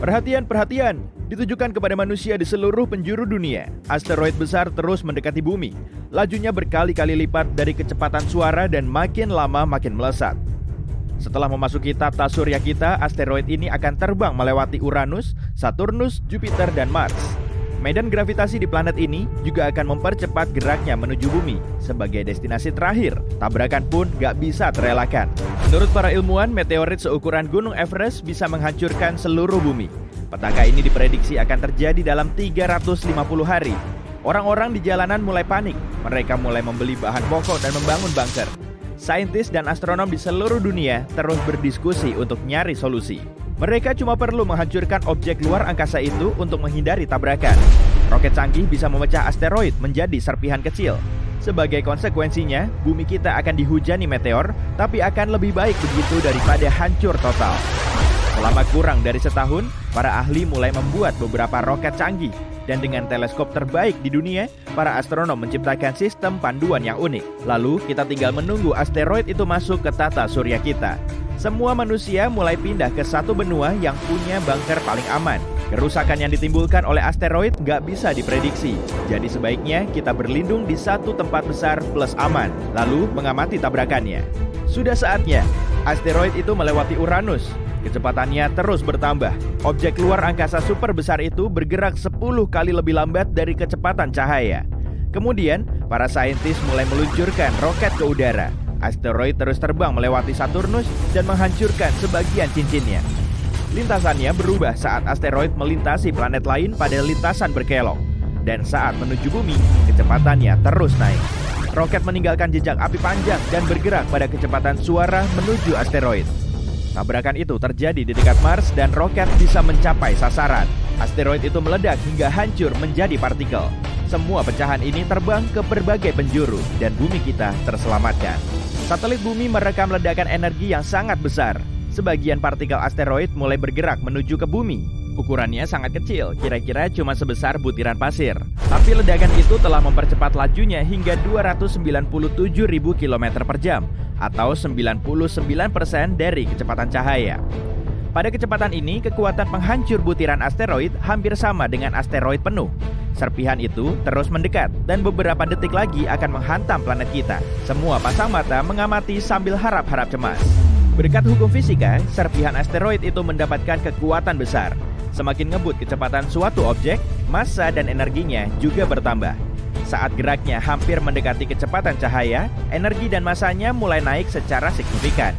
Perhatian, perhatian! Ditujukan kepada manusia di seluruh penjuru dunia. Asteroid besar terus mendekati bumi. Lajunya berkali-kali lipat dari kecepatan suara dan makin lama makin melesat. Setelah memasuki tata surya kita, asteroid ini akan terbang melewati Uranus, Saturnus, Jupiter, dan Mars. Medan gravitasi di planet ini juga akan mempercepat geraknya menuju bumi. Sebagai destinasi terakhir, tabrakan pun gak bisa terelakkan. Menurut para ilmuwan, meteorit seukuran Gunung Everest bisa menghancurkan seluruh bumi. Petaka ini diprediksi akan terjadi dalam 350 hari. Orang-orang di jalanan mulai panik. Mereka mulai membeli bahan pokok dan membangun bunker. Saintis dan astronom di seluruh dunia terus berdiskusi untuk nyari solusi. Mereka cuma perlu menghancurkan objek luar angkasa itu untuk menghindari tabrakan. Roket canggih bisa memecah asteroid menjadi serpihan kecil. Sebagai konsekuensinya, bumi kita akan dihujani meteor, tapi akan lebih baik begitu daripada hancur total. Selama kurang dari setahun, para ahli mulai membuat beberapa roket canggih. Dan dengan teleskop terbaik di dunia, para astronom menciptakan sistem panduan yang unik. Lalu, kita tinggal menunggu asteroid itu masuk ke tata surya kita. Semua manusia mulai pindah ke satu benua yang punya bunker paling aman. Kerusakan yang ditimbulkan oleh asteroid nggak bisa diprediksi. Jadi sebaiknya kita berlindung di satu tempat besar plus aman, lalu mengamati tabrakannya. Sudah saatnya, asteroid itu melewati Uranus. Kecepatannya terus bertambah. Objek luar angkasa super besar itu bergerak 10 kali lebih lambat dari kecepatan cahaya. Kemudian, para saintis mulai meluncurkan roket ke udara. Asteroid terus terbang melewati Saturnus dan menghancurkan sebagian cincinnya. Lintasannya berubah saat asteroid melintasi planet lain pada lintasan berkelok. Dan saat menuju bumi, kecepatannya terus naik. Roket meninggalkan jejak api panjang dan bergerak pada kecepatan suara menuju asteroid. Tabrakan itu terjadi di dekat Mars dan roket bisa mencapai sasaran. Asteroid itu meledak hingga hancur menjadi partikel. Semua pecahan ini terbang ke berbagai penjuru dan bumi kita terselamatkan. Satelit bumi merekam ledakan energi yang sangat besar. Sebagian partikel asteroid mulai bergerak menuju ke bumi. Ukurannya sangat kecil, kira-kira cuma sebesar butiran pasir. Tapi ledakan itu telah mempercepat lajunya hingga 297.000 km per jam, atau 99% dari kecepatan cahaya. Pada kecepatan ini, kekuatan penghancur butiran asteroid hampir sama dengan asteroid penuh. Serpihan itu terus mendekat dan beberapa detik lagi akan menghantam planet kita. Semua pasang mata mengamati sambil harap-harap cemas. Berkat hukum fisika, serpihan asteroid itu mendapatkan kekuatan besar. Semakin ngebut kecepatan suatu objek, massa dan energinya juga bertambah. Saat geraknya hampir mendekati kecepatan cahaya, energi dan massanya mulai naik secara signifikan.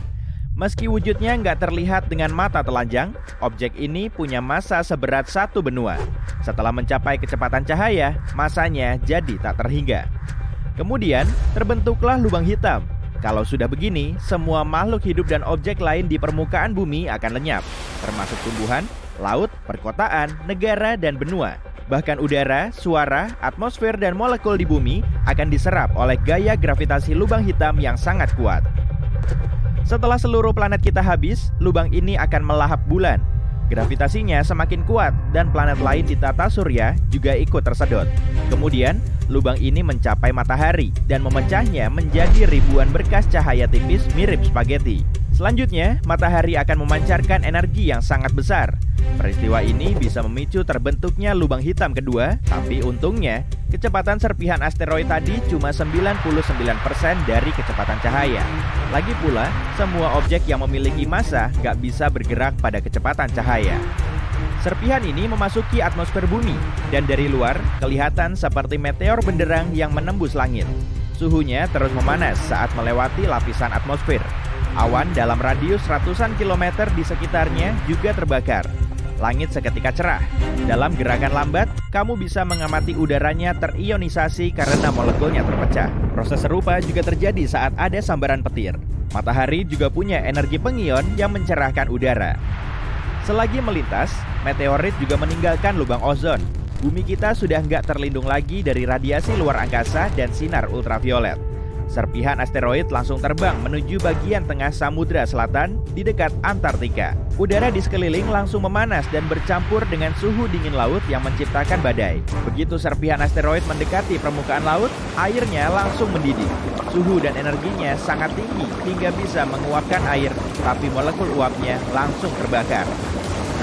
Meski wujudnya nggak terlihat dengan mata telanjang, objek ini punya massa seberat satu benua. Setelah mencapai kecepatan cahaya, massanya jadi tak terhingga. Kemudian, terbentuklah lubang hitam. Kalau sudah begini, semua makhluk hidup dan objek lain di permukaan bumi akan lenyap, termasuk tumbuhan, laut, perkotaan, negara, dan benua. Bahkan udara, suara, atmosfer, dan molekul di bumi akan diserap oleh gaya gravitasi lubang hitam yang sangat kuat. Setelah seluruh planet kita habis, lubang ini akan melahap bulan. Gravitasinya semakin kuat dan planet lain di tata surya juga ikut tersedot. Kemudian, lubang ini mencapai matahari dan memecahnya menjadi ribuan berkas cahaya tipis mirip spaghetti. Selanjutnya, matahari akan memancarkan energi yang sangat besar. Peristiwa ini bisa memicu terbentuknya lubang hitam kedua, tapi untungnya, kecepatan serpihan asteroid tadi cuma 99% dari kecepatan cahaya. Lagi pula, semua objek yang memiliki massa gak bisa bergerak pada kecepatan cahaya. Serpihan ini memasuki atmosfer bumi, dan dari luar kelihatan seperti meteor benderang yang menembus langit. Suhunya terus memanas saat melewati lapisan atmosfer. Awan dalam radius ratusan kilometer di sekitarnya juga terbakar. Langit seketika cerah. Dalam gerakan lambat, kamu bisa mengamati udaranya terionisasi karena molekulnya terpecah. Proses serupa juga terjadi saat ada sambaran petir. Matahari juga punya energi pengion yang mencerahkan udara. Selagi melintas, meteorit juga meninggalkan lubang ozon. Bumi kita sudah nggak terlindung lagi dari radiasi luar angkasa dan sinar ultraviolet. Serpihan asteroid langsung terbang menuju bagian tengah Samudra Selatan di dekat Antartika. Udara di sekeliling langsung memanas dan bercampur dengan suhu dingin laut yang menciptakan badai. Begitu serpihan asteroid mendekati permukaan laut, airnya langsung mendidih. Suhu dan energinya sangat tinggi hingga bisa menguapkan air, tapi molekul uapnya langsung terbakar.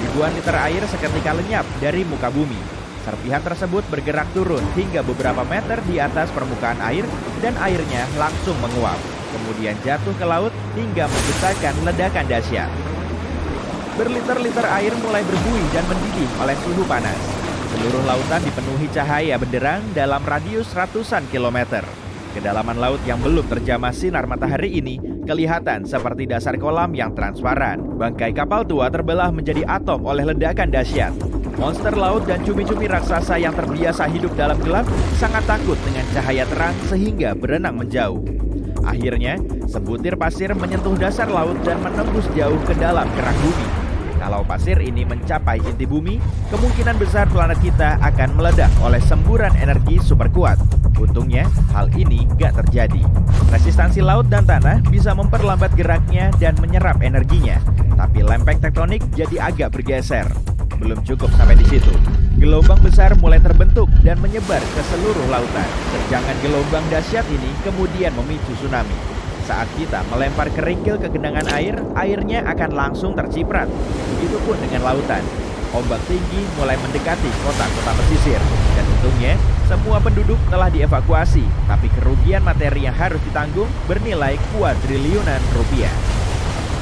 Ribuan liter air seketika lenyap dari muka bumi. Serpihan tersebut bergerak turun hingga beberapa meter di atas permukaan air dan airnya langsung menguap. Kemudian jatuh ke laut hingga menciptakan ledakan dahsyat. Berliter-liter air mulai berbuih dan mendidih oleh suhu panas. Seluruh lautan dipenuhi cahaya benderang dalam radius ratusan kilometer. Kedalaman laut yang belum terjamah sinar matahari ini kelihatan seperti dasar kolam yang transparan. Bangkai kapal tua terbelah menjadi atom oleh ledakan dahsyat. Monster laut dan cumi-cumi raksasa yang terbiasa hidup dalam gelap sangat takut dengan cahaya terang sehingga berenang menjauh. Akhirnya, sebutir pasir menyentuh dasar laut dan menembus jauh ke dalam kerang bumi. Kalau pasir ini mencapai inti bumi, kemungkinan besar planet kita akan meledak oleh semburan energi super kuat. Untungnya, hal ini gak terjadi. Resistansi laut dan tanah bisa memperlambat geraknya dan menyerap energinya. Tapi lempeng tektonik jadi agak bergeser. Belum cukup sampai di situ. Gelombang besar mulai terbentuk dan menyebar ke seluruh lautan. Terjangan gelombang dahsyat ini kemudian memicu tsunami. Saat kita melempar kerikil ke genangan air, airnya akan langsung terciprat. Begitupun dengan lautan. Ombak tinggi mulai mendekati kota-kota pesisir. Dan untungnya, semua penduduk telah dievakuasi. Tapi kerugian materi yang harus ditanggung bernilai kuadriliunan rupiah.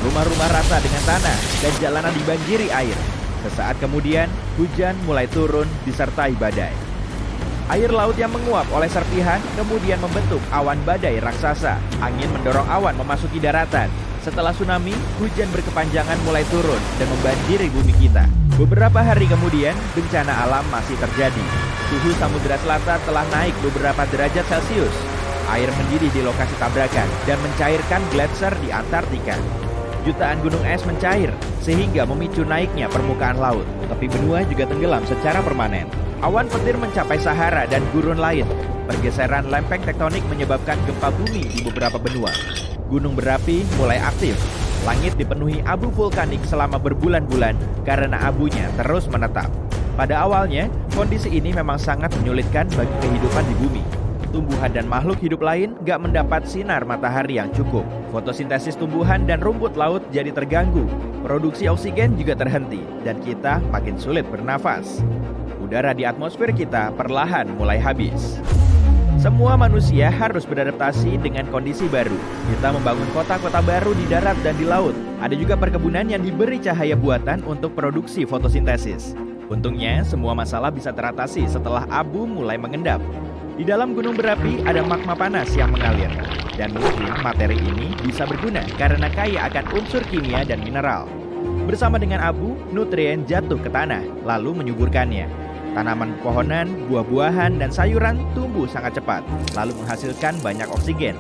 Rumah-rumah rata dengan tanah dan jalanan dibanjiri air. Sesaat kemudian, hujan mulai turun disertai badai. Air laut yang menguap oleh serpihan kemudian membentuk awan badai raksasa. Angin mendorong awan memasuki daratan. Setelah tsunami, hujan berkepanjangan mulai turun dan membanjiri bumi kita. Beberapa hari kemudian, bencana alam masih terjadi. Suhu Samudra Selatan telah naik beberapa derajat Celcius. Air mendidih di lokasi tabrakan dan mencairkan gletser di Antartika. Jutaan gunung es mencair sehingga memicu naiknya permukaan laut. Tepi benua juga tenggelam secara permanen. Awan petir mencapai Sahara dan gurun lain. Pergeseran lempeng tektonik menyebabkan gempa bumi di beberapa benua. Gunung berapi mulai aktif. Langit dipenuhi abu vulkanik selama berbulan-bulan karena abunya terus menetap. Pada awalnya, kondisi ini memang sangat menyulitkan bagi kehidupan di bumi. Tumbuhan dan makhluk hidup lain gak mendapat sinar matahari yang cukup. Fotosintesis tumbuhan dan rumput laut jadi terganggu. Produksi oksigen juga terhenti dan kita makin sulit bernafas. Udara di atmosfer kita perlahan mulai habis. Semua manusia harus beradaptasi dengan kondisi baru. Kita membangun kota-kota baru di darat dan di laut. Ada juga perkebunan yang diberi cahaya buatan untuk produksi fotosintesis. Untungnya, semua masalah bisa teratasi setelah abu mulai mengendap. Di dalam gunung berapi ada magma panas yang mengalir. Dan mungkin materi ini bisa berguna karena kaya akan unsur kimia dan mineral. Bersama dengan abu, nutrien jatuh ke tanah, lalu menyuburkannya. Tanaman pepohonan, buah-buahan, dan sayuran tumbuh sangat cepat, lalu menghasilkan banyak oksigen.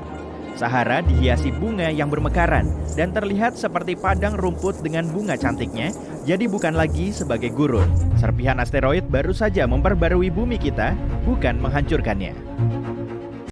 Sahara dihiasi bunga yang bermekaran dan terlihat seperti padang rumput dengan bunga cantiknya, jadi bukan lagi sebagai gurun. Serpihan asteroid baru saja memperbarui bumi kita, bukan menghancurkannya.